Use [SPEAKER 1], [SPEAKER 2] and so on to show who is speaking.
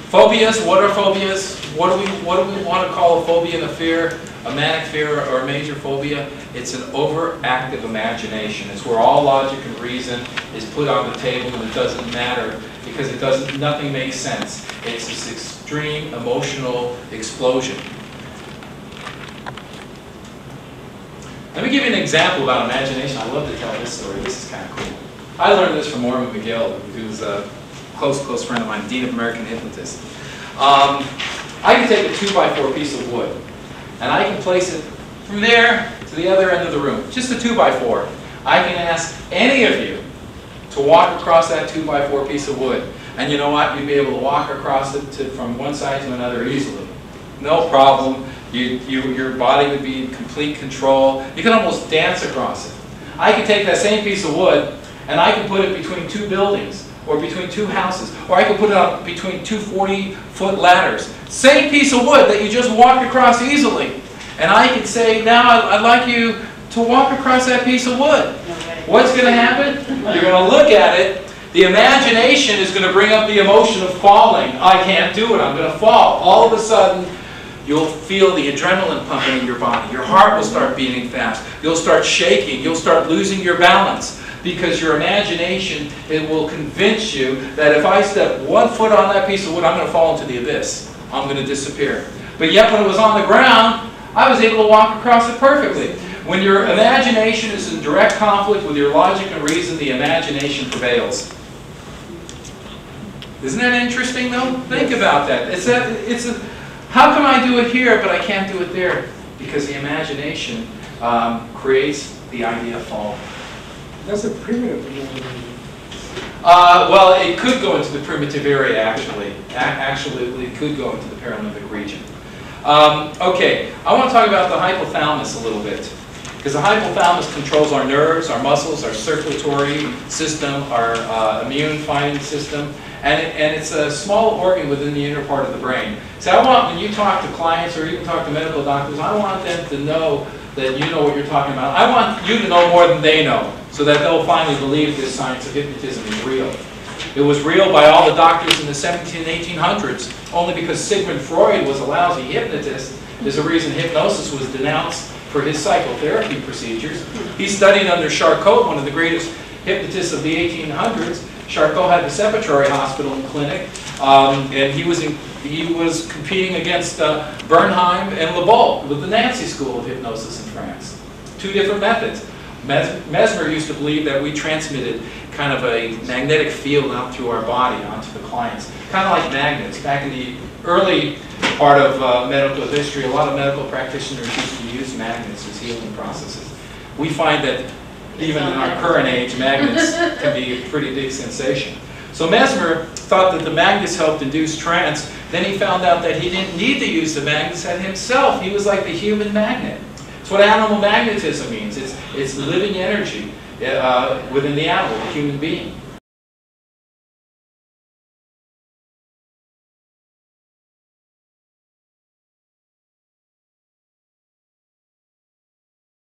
[SPEAKER 1] Phobias, what are phobias? What do we want to call a phobia and a fear? A manic fear or a major phobia? It's an overactive imagination. It's where all logic and reason is put on the table and it doesn't matter because nothing makes sense. It's this extreme emotional explosion. Let me give you an example about imagination. I love to tell this story. This is kind of cool. I learned this from McGill, who's a close friend of mine, Dean of American Hypnotists. I can take a 2x4 piece of wood, and I can place it from there to the other end of the room. Just a 2x4. I can ask any of you to walk across that 2x4 piece of wood. And you know what? You'd be able to walk across it from one side to another easily. No problem. Your body would be in complete control. You can almost dance across it. I can take that same piece of wood and I can put it between two buildings or between two houses, or I can put it up between two 40-foot ladders. Same piece of wood that you just walked across easily. And I can say, now I'd like you to walk across that piece of wood. What's going to happen? You're going to look at it. The imagination is going to bring up the emotion of falling. I can't do it. I'm going to fall. All of a sudden, you'll feel the adrenaline pumping in your body. Your heart will start beating fast. You'll start shaking. You'll start losing your balance. Because your imagination, it will convince you that if I step 1 foot on that piece of wood, I'm going to fall into the abyss. I'm going to disappear. But yet when it was on the ground, I was able to walk across it perfectly. When your imagination is in direct conflict with your logic and reason, the imagination prevails. Isn't that interesting though? Think about that. How come I do it here but I can't do it there? Because the imagination creates the idea of falling.
[SPEAKER 2] That's a primitive.
[SPEAKER 1] Well, it could go into the primitive area, actually. Actually, it could go into the paralimbic region. Okay, I want to talk about the hypothalamus a little bit. Because the hypothalamus controls our nerves, our muscles, our circulatory system, our immune finding system. And it's a small organ within the inner part of the brain. So I want, when you talk to clients or even talk to medical doctors, I want them to know that you know what you're talking about. I want you to know more than they know, so that they'll finally believe this science of hypnotism is real. It was real by all the doctors in the 1700s and 1800s, only because Sigmund Freud was a lousy hypnotist. There's a reason hypnosis was denounced for his psychotherapy procedures. He studied under Charcot, one of the greatest hypnotists of the 1800s. Charcot had the Sepulchre Hospital and Clinic, and he was competing against Bernheim and Lebel with the Nancy School of Hypnosis in France. Two different methods. Mesmer used to believe that we transmitted kind of a magnetic field out through our body onto the clients, kind of like magnets. Back in the early part of medical history, a lot of medical practitioners used to use magnets as healing processes. We find that even in our current age, magnets can be a pretty big sensation. So Mesmer thought that the magnets helped induce trance. Then he found out that he didn't need to use the magnets at himself. He was like the human magnet. That's what animal magnetism means. It's living energy within the animal, the human being.